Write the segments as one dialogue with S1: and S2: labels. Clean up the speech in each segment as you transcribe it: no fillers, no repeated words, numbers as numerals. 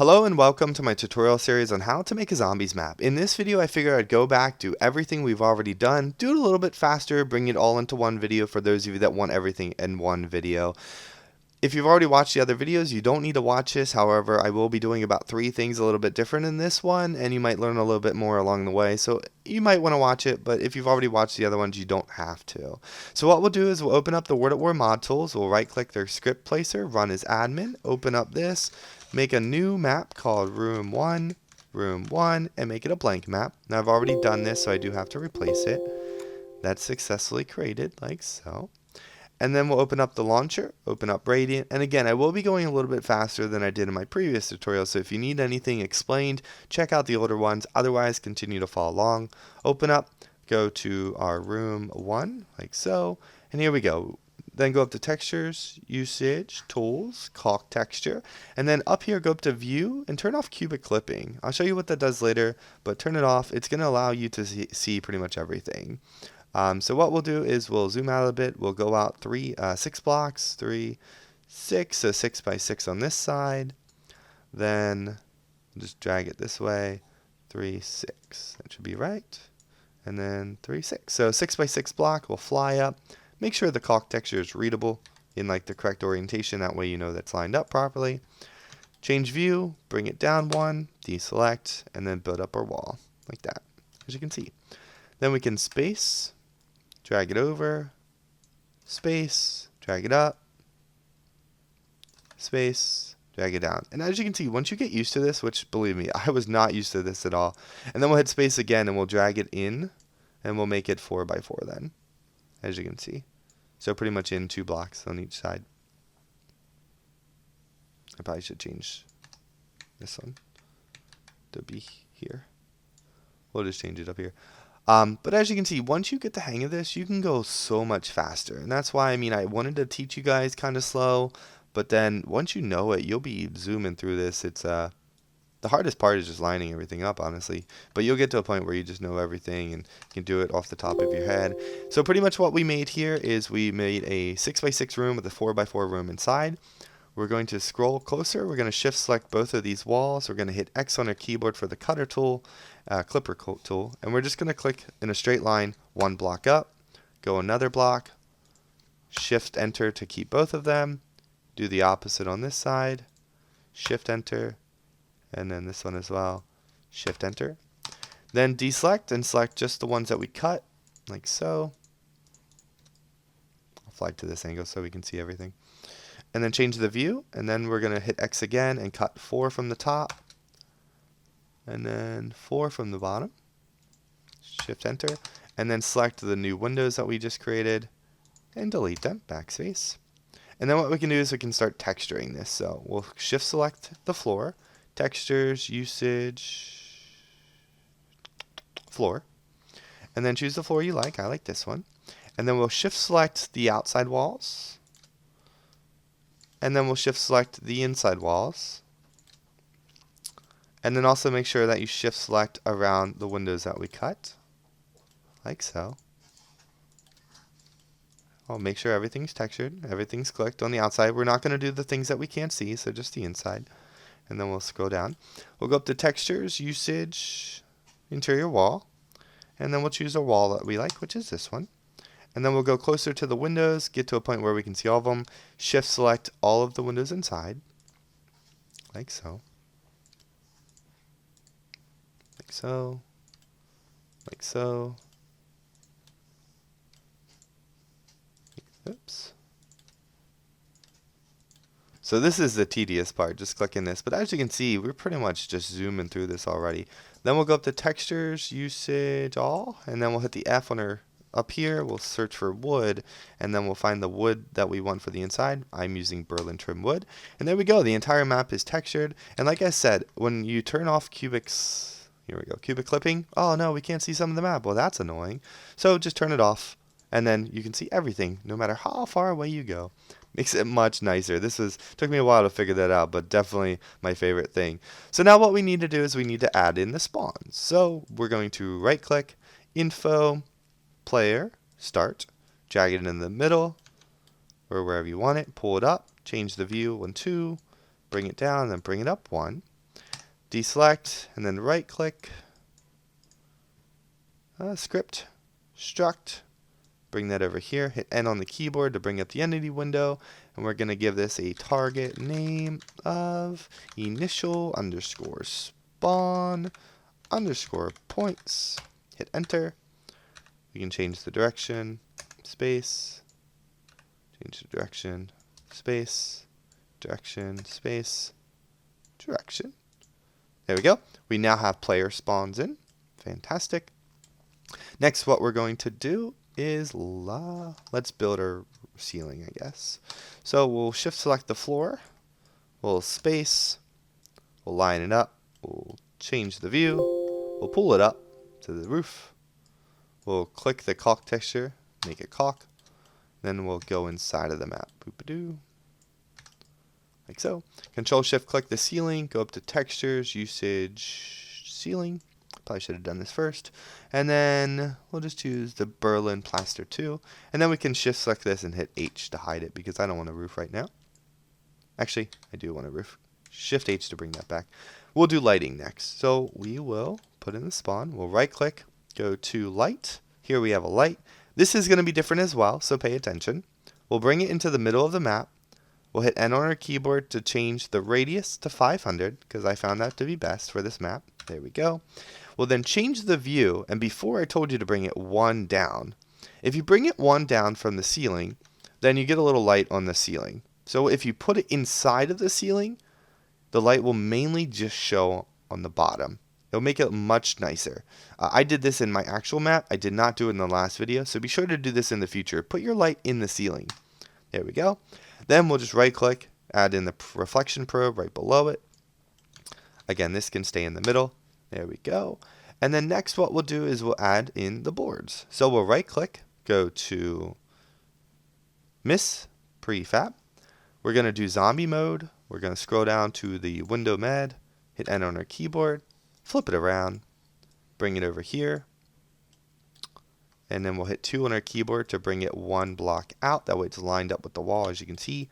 S1: Hello and welcome to my tutorial series on how to make a zombies map. In this video I figured I'd go back, do everything we've already done, do it a little bit faster, bring it all into one video for those of you that want everything in one video. If you've already watched the other videos, you don't need to watch this. However, I will be doing about 3 things a little bit different in this one, and you might learn a little bit more along the way. So you might want to watch it, but if you've already watched the other ones, you don't have to. So what we'll do is we'll open up the Word at War mod tools. We'll right click their script placer, run as admin, open up this, make a new map called room 1, and make it a blank map. Now I've already done this, so I do have to replace it. That's successfully created, like so. And then we'll open up the launcher, open up Radiant, and again, I will be going a little bit faster than I did in my previous tutorial, so if you need anything explained, check out the older ones, otherwise continue to follow along. Open up, go to our room 1, like so, and here we go. Then go up to Textures, Usage, Tools, Caulk Texture, and then up here go up to View and turn off Cubic Clipping. I'll show you what that does later, but turn it off. It's going to allow you to see pretty much everything. So what we'll do is we'll zoom out a bit. We'll go out 6 blocks, 3, 6, so 6 by 6 on this side. Then just drag it this way, 3, 6. That should be right. And then 3, 6. So 6 by 6 block will fly up. Make sure the caulk texture is readable in like the correct orientation. That way you know that's lined up properly. Change view, bring it down 1, deselect, and then build up our wall like that, as you can see. Then we can space. Drag it over, space, drag it up, space, drag it down. And as you can see, once you get used to this, which believe me, I was not used to this at all, and then we'll hit space again and we'll drag it in, and we'll make it 4 by 4 then, as you can see. So pretty much in 2 blocks on each side. I probably should change this one to be here. We'll just change it up here. But as you can see, once you get the hang of this, you can go so much faster. And that's why, I wanted to teach you guys kind of slow, but then once you know it, you'll be zooming through this. It's the hardest part is just lining everything up, honestly. But you'll get to a point where you just know everything and you can do it off the top of your head. So pretty much what we made here is we made a 6 by 6 room with a 4 by 4 room inside. We're going to scroll closer. We're going to shift select both of these walls. We're going to hit X on our keyboard for the cutter tool, clipper tool, and we're just going to click in a straight line 1 block up, go another block, shift enter to keep both of them, do the opposite on this side, shift enter, and then this one as well, shift enter. Then deselect and select just the ones that we cut, like so. I'll fly to this angle so we can see everything. And then change the view, and then we're going to hit X again and cut 4 from the top, and then 4 from the bottom. Shift enter, and then select the new windows that we just created and delete them, backspace. And then what we can do is we can start texturing this. So we'll shift select the floor, textures, usage, floor, and then choose the floor you like. I like this one. And then we'll shift select the outside walls. And then we'll shift select the inside walls. And then also make sure that you shift select around the windows that we cut, like so. I'll make sure everything's textured, everything's clicked on the outside. We're not going to do the things that we can't see, so just the inside. And then we'll scroll down. We'll go up to textures, usage, interior wall. And then we'll choose a wall that we like, which is this one. And then we'll go closer to the windows, get to a point where we can see all of them. Shift select all of the windows inside, like so. Like so. Like so. Oops. So this is the tedious part, just clicking this. But as you can see, we're pretty much just zooming through this already. Then we'll go up to textures, usage, all, and then we'll hit the F on our up here. We'll search for wood, and then we'll find the wood that we want for the inside. I'm using Berlin trim wood. And there we go. The entire map is textured. And like I said, when you turn off cubic clipping, oh no, we can't see some of the map. Well, that's annoying. So just turn it off, and then you can see everything, no matter how far away you go. Makes it much nicer. Took me a while to figure that out, but definitely my favorite thing. So now what we need to do is we need to add in the spawns. So we're going to right click, info, player, start, drag it in the middle, or wherever you want it, pull it up, change the view 1, 2, bring it down, then bring it up 1. deselect, and then right click, script, struct, bring that over here, hit N on the keyboard to bring up the entity window, and we're going to give this a target name of initial underscore spawn underscore points. Hit enter. We can change the direction, space, change the direction, space, direction, space, direction. There we go. We now have player spawns in. Fantastic. Next, what we're going to do is let's build our ceiling, I guess. So we'll shift select the floor. We'll space. We'll line it up. We'll change the view. We'll pull it up to the roof. We'll click the caulk texture, make it caulk. Then we'll go inside of the map. Boop-a-doo. Like so. Control Shift click the ceiling, go up to textures, usage, ceiling. Probably should have done this first. And then we'll just use the Berlin Plaster 2. And then we can shift select this and hit H to hide it because I don't want a roof right now. Actually, I do want a roof. Shift H to bring that back. We'll do lighting next. So we will put in the spawn. We'll right click, go to light. Here we have a light. This is going to be different as well, so pay attention. We'll bring it into the middle of the map. We'll hit N on our keyboard to change the radius to 500 because I found that to be best for this map. There we go. We'll then change the view, and before I told you to bring it one down. If you bring it one down from the ceiling, then you get a little light on the ceiling. So if you put it inside of the ceiling, the light will mainly just show on the bottom. It'll make it much nicer. I did this in my actual map. I did not do it in the last video, so be sure to do this in the future. Put your light in the ceiling. There we go. Then we'll just right click, add in the reflection probe right below it. Again, this can stay in the middle. There we go. And then next what we'll do is we'll add in the boards. So we'll right click, go to Miss Prefab. We're going to do zombie mode. We're going to scroll down to the window med, hit N on our keyboard, flip it around, bring it over here. And then we'll hit 2 on our keyboard to bring it one block out. That way it's lined up with the wall, as you can see.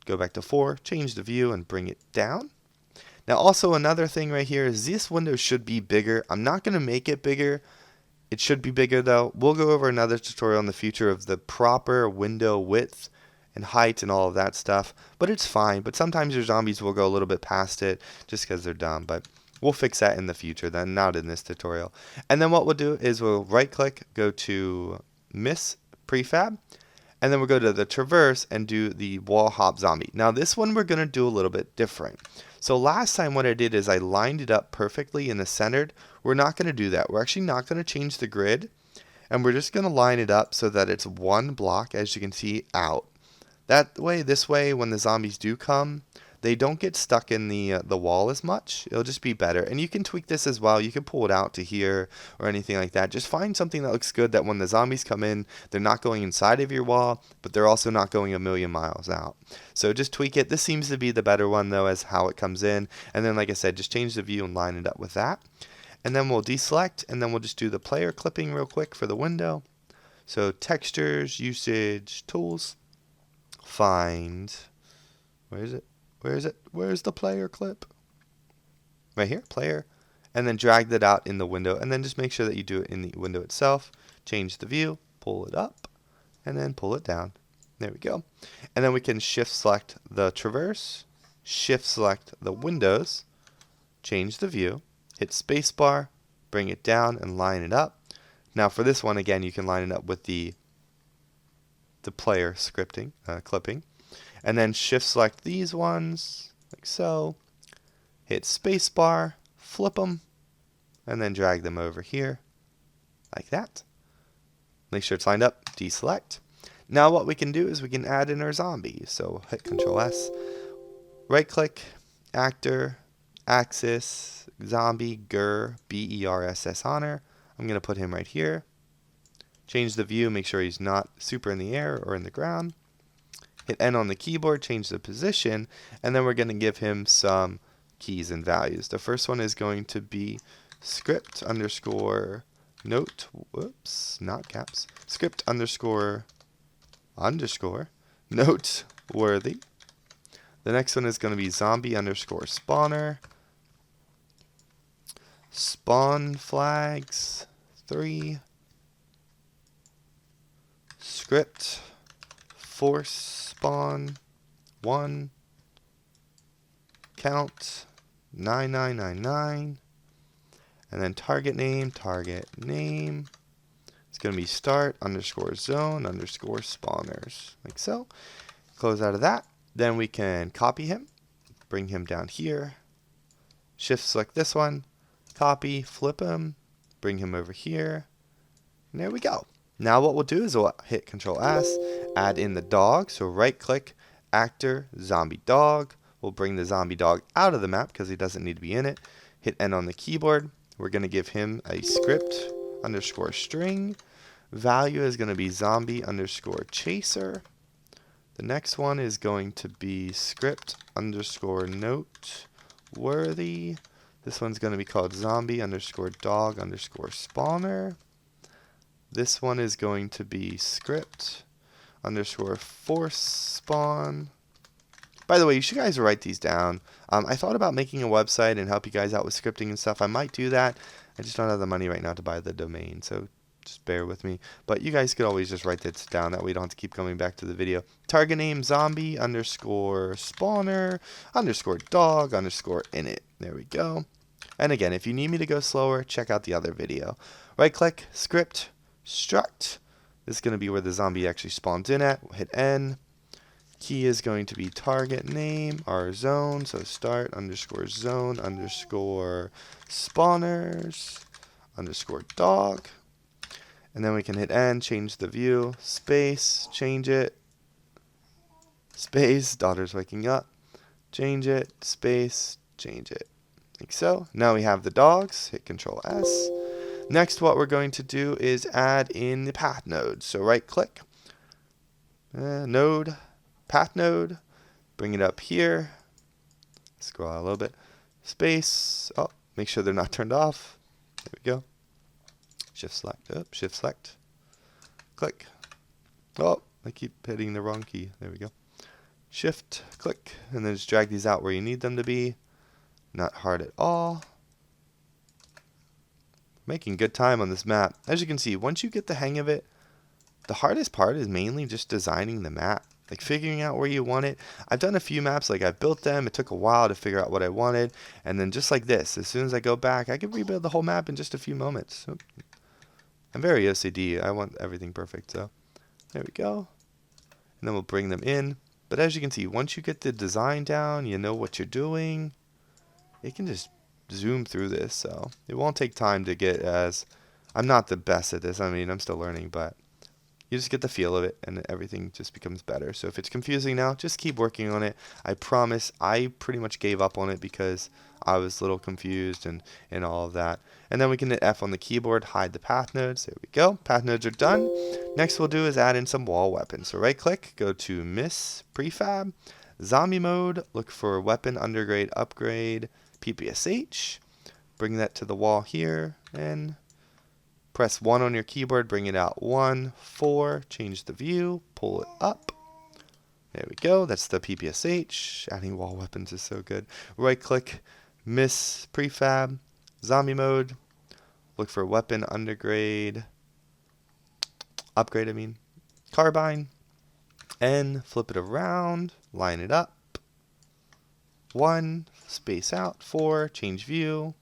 S1: Go back to 4, change the view, and bring it down. Now also another thing right here is this window should be bigger. I'm not going to make it bigger. It should be bigger though. We'll go over another tutorial in the future of the proper window width and height and all of that stuff. But it's fine. But sometimes your zombies will go a little bit past it just because they're dumb. But we'll fix that in the future then, not in this tutorial. And then what we'll do is we'll right click, go to Miss Prefab. And then we'll go to the traverse and do the wall hop zombie. Now this one we're going to do a little bit different. So last time what I did is I lined it up perfectly in the centered. We're not going to do that. We're actually not going to change the grid. And we're just going to line it up so that it's one block, as you can see, out. That way, this way, when the zombies do come, they don't get stuck in the wall as much. It'll just be better. And you can tweak this as well. You can pull it out to here or anything like that. Just find something that looks good that when the zombies come in, they're not going inside of your wall, but they're also not going a million miles out. So just tweak it. This seems to be the better one, though, as how it comes in. And then, like I said, just change the view and line it up with that. And then we'll deselect, and then we'll just do the player clipping real quick for the window. So textures, usage, tools, find, where is it? Where is it? Where's the player clip? Right here, player. And then drag that out in the window. And then just make sure that you do it in the window itself. Change the view, pull it up, and then pull it down. There we go. And then we can shift select the traverse, shift select the windows, change the view, hit spacebar, bring it down and line it up. Now for this one, again, you can line it up with the player scripting, clipping. And then shift select these ones, like so. Hit spacebar, flip them, and then drag them over here, like that. Make sure it's lined up, deselect. Now what we can do is we can add in our zombie. So hit Control S, right click, actor, axis, zombie, BERSS honor. I'm going to put him right here. Change the view, make sure he's not super in the air or in the ground. Hit N on the keyboard, change the position, and then we're going to give him some keys and values. The first one is going to be script underscore note, whoops, not caps, script underscore noteworthy. The next one is going to be zombie underscore spawner. spawn flags 3, script force spawn 1, count 9999, and then target name is going to be start underscore zone underscore spawners, like so. Close out of that. Then we can copy him, bring him down here, shift select this one, copy, flip him, bring him over here, and there we go. Now what we'll do is we'll hit Control S, add in the dog, so right click, actor, zombie dog. We'll bring the zombie dog out of the map because he doesn't need to be in it. Hit N on the keyboard. We're going to give him a script underscore string. Value is going to be zombie underscore chaser. The next one is going to be script underscore note worthy. This one's going to be called zombie underscore dog underscore spawner. This one is going to be script underscore force spawn. By the way, you should guys write these down. I thought about making a website and help you guys out with scripting and stuff. I might do that. I just don't have the money right now to buy the domain, so just bear with me. But you guys could always just write this down. That way you don't have to keep coming back to the video. Target name zombie underscore spawner underscore dog underscore init. There we go. And again, if you need me to go slower, check out the other video. Right click, script, struct. This is going to be where the zombie actually spawns in at. We'll hit N. Key is going to be target name, our zone, so start underscore zone underscore spawners underscore dog. And then we can hit N, change the view, space, change it, space, daughter's waking up, change it, space, change it, like so. Now we have the dogs, hit Control S. Next, what we're going to do is add in the path node. So right click, node, path node, bring it up here, scroll out a little bit, space, oh, make sure they're not turned off, there we go, shift select, click, oh, I keep hitting the wrong key, there we go, shift, click, and then just drag these out where you need them to be, not hard at all. Making good time on this map. As you can see, once you get the hang of it, the hardest part is mainly just designing the map. Like figuring out where you want it. I've done a few maps, like I built them, it took a while to figure out what I wanted, and then just like this, as soon as I go back, I can rebuild the whole map in just a few moments. I'm very OCD, I want everything perfect, so there we go. And then we'll bring them in. But as you can see, once you get the design down, you know what you're doing, it can just zoom through this, so it won't take time to get as, I'm not the best at this, I mean, I'm still learning, but you just get the feel of it and everything just becomes better. So if it's confusing now, just keep working on it. I promise I pretty much gave up on it because I was a little confused and all of that. And then we can hit F on the keyboard, hide the path nodes. There we go. Path nodes are done. Next we'll do is add in some wall weapons. So right click, go to Miss Prefab, Zombie Mode, look for Weapon Undergrade Upgrade, PPSH. Bring that to the wall here and press 1 on your keyboard, bring it out 1, 4, change the view, pull it up. There we go, that's the PPSH. Adding wall weapons is so good. Right click, Miss Prefab, Zombie Mode, look for Weapon Undergrade, Upgrade Carbine, and flip it around, line it up. 1, space out, 4, change view,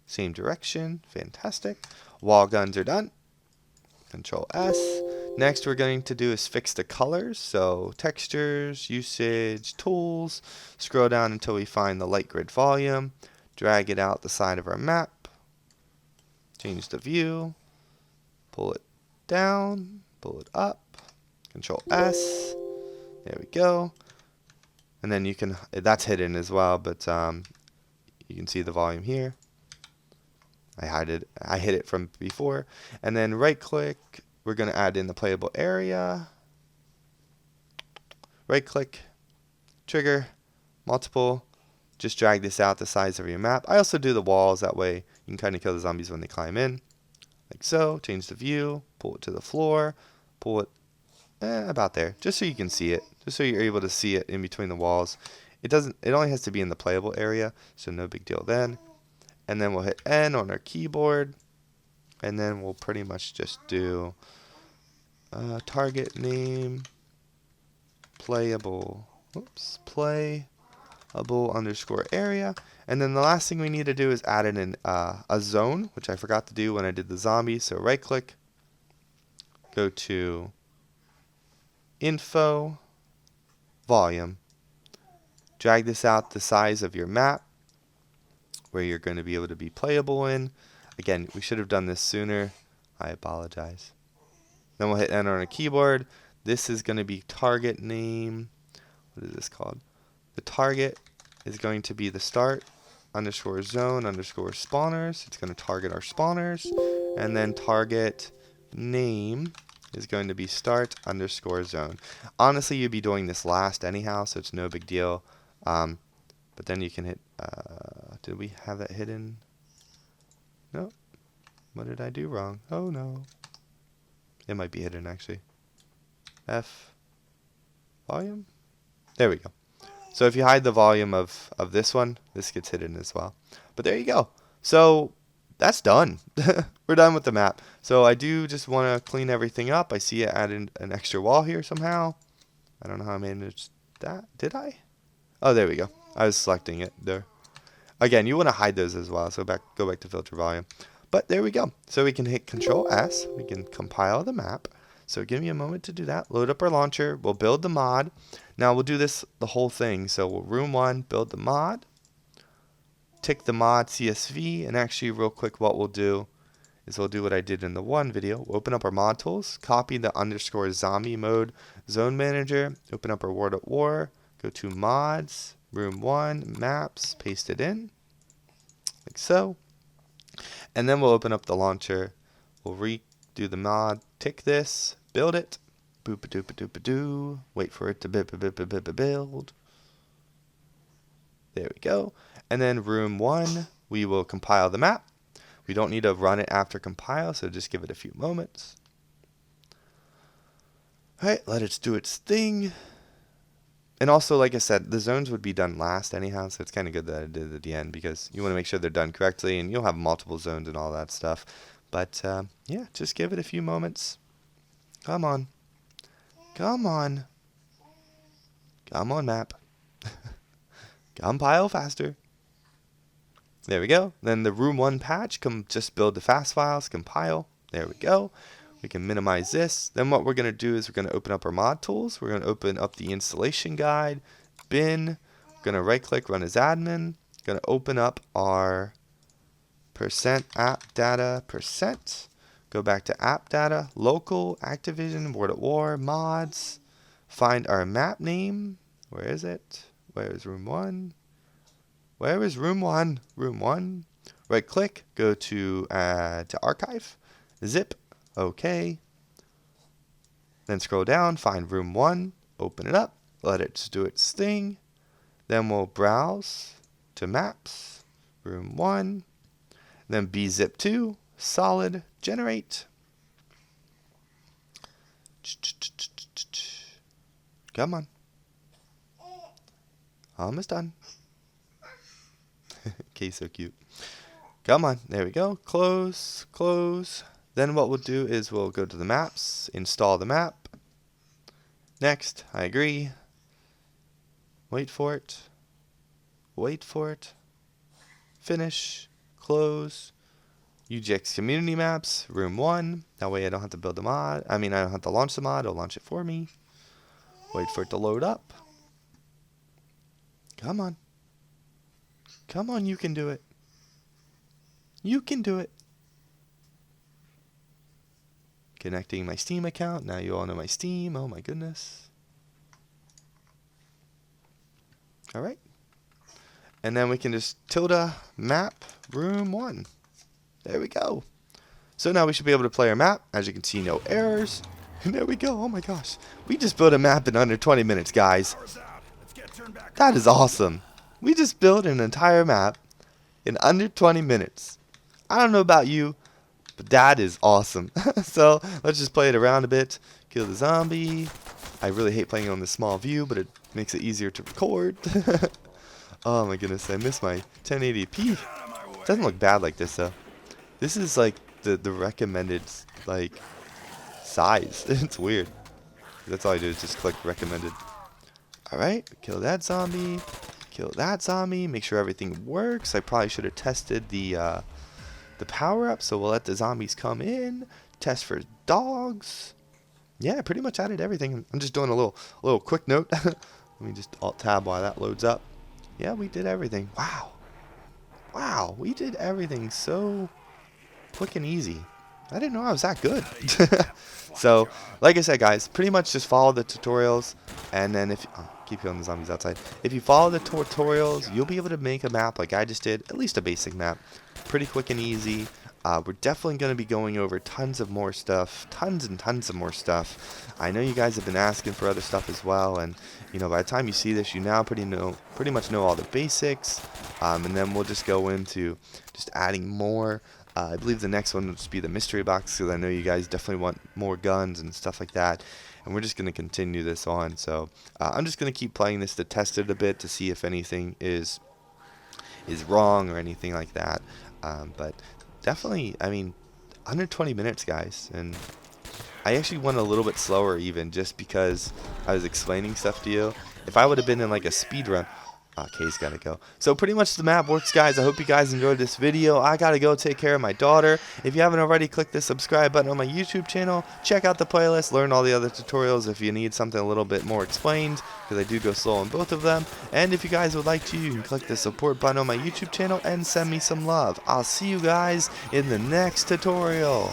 S1: same direction, fantastic. Wall guns are done. Control S. Next we're going to do is fix the colors. So textures, usage, tools. Scroll down until we find the light grid volume. Drag it out the side of our map. Change the view. Pull it down. Pull it up. Control S. There we go. And then you can, that's hidden as well, but you can see the volume here. I hid it from before. And then right click, we're going to add in the playable area. Right click, trigger, multiple. Just drag this out the size of your map. I also do the walls, that way you can kind of kill the zombies when they climb in. Like so, change the view, pull it to the floor, pull it about there, just so you can see it, just so you're able to see it in between the walls. It only has to be in the playable area, so no big deal then. and then we'll hit N on our keyboard, and then we'll pretty much just do target name playable underscore area. And then the last thing we need to do is add in a zone, which I forgot to do when I did the zombie. So right click, go to info, volume, drag this out the size of your map where you're going to be able to be playable in. Again, we should have done this sooner. I apologize. Then we'll hit enter on a keyboard. This is going to be target name. What is this called? The target is going to be the start underscore zone underscore spawners. It's going to target our spawners. And then target name is going to be start underscore zone. Honestly, you'd be doing this last anyhow, so it's no big deal. But then you can hit, did we have that hidden? No. What did I do wrong? Oh no. It might be hidden actually. F volume. There we go. So if you hide the volume of this one, this gets hidden as well. But there you go. So that's done. We're done with the map. So I do just want to clean everything up. I see it added an extra wall here somehow. I don't know how I managed that. Did I? Oh, there we go. I was selecting it there. Again, you want to hide those as well. So go back to filter volume. But there we go. So we can hit Control S. We can compile the map. So give me a moment to do that. Load up our launcher. We'll build the mod. Now we'll do this the whole thing. So we'll room 1, build the mod. Tick the mod CSV. And actually real quick what we'll do is we'll do what I did in the one video. We'll open up our mod tools. Copy the underscore zombie mode zone manager. Open up our World at War. Go to mods. Room 1. Maps. Paste it in. Like so. And then we'll open up the launcher. We'll redo the mod. Tick this. Build it. Boop a doop a doop a doo. Wait for it to build. There we go. And then room 1, we will compile the map. We don't need to run it after compile, so just give it a few moments. Alright, let it do its thing. And also, like I said, the zones would be done last anyhow, so it's kind of good that I did it at the end because you want to make sure they're done correctly, and you'll have multiple zones and all that stuff. But, yeah, just give it a few moments. Come on. Come on. Come on, map. Compile faster. There we go. Then the room 1 patch, just build the fast files, compile. There we go. We can minimize this. Then what we're going to do is we're going to open up our mod tools. We're going to open up the installation guide, bin. We're going to right click, run as admin. Going to open up our %app data %. Go back to app data, local, Activision, World at War, mods. Find our map name. Where is it? Where is room 1? Where is room 1? Room 1. Right click, go to add to archive, zip, OK. Then scroll down, find room 1, open it up, let it just do its thing. Then we'll browse to maps, room 1. Then bzip2, solid, generate. Come on. Almost done. Okay, so cute. Come on. There we go. Close. Close. Then what we'll do is we'll go to the maps, install the map. Next. I agree. Wait for it. Wait for it. Finish. Close. UGX community maps, room 1. That way I don't have to build the mod. I don't have to launch the mod. It'll launch it for me. Wait for it to load up. Come on. Come on, you can do it. You can do it. Connecting my Steam account. Now you all know my Steam. Oh my goodness. Alright. And then we can just tilde map room 1. There we go. So now we should be able to play our map. As you can see, no errors. And there we go. Oh my gosh. We just built a map in under 20 minutes, guys. That is awesome. We just built an entire map in under 20 minutes. I don't know about you, but that is awesome. So let's just play it around a bit. Kill the zombie. I really hate playing on this small view, but it makes it easier to record. Oh my goodness, I miss my 1080p. doesn't look bad like this though. This is like the recommended like size. It's weird. That's all I do is just click recommended. Alright, kill that zombie. Kill that zombie. Make sure everything works. I probably should have tested the power up, so we'll let the zombies come in. Test for dogs. Yeah, I pretty much added everything. I'm just doing a little quick note. Let me just alt tab while that loads up. Yeah, we did everything. Wow. Wow, we did everything so quick and easy. I didn't know I was that good. So, like I said, guys, pretty much just follow the tutorials, and then if keep killing the zombies outside. If you follow the tutorials, you'll be able to make a map like I just did, at least a basic map, pretty quick and easy. We're definitely going to be going over tons of more stuff, tons and tons of more stuff. I know you guys have been asking for other stuff as well, and you know, by the time you see this, you now pretty much know all the basics, and then we'll just go into just adding more. I believe the next one will just be the mystery box, because I know you guys definitely want more guns and stuff like that. And we're just going to continue this on. So I'm just going to keep playing this to test it a bit to see if anything is wrong or anything like that. But definitely, I mean, under 20 minutes, guys. And I actually went a little bit slower even just because I was explaining stuff to you. If I would have been in like a speed run... Kay's gotta go. So pretty much the map works, guys. I hope you guys enjoyed this video. I gotta go take care of my daughter. If you haven't already, click the subscribe button on my YouTube channel. Check out the playlist. Learn all the other tutorials if you need something a little bit more explained, because I do go slow on both of them. And if you guys would like to, you can click the support button on my YouTube channel and send me some love. I'll see you guys in the next tutorial.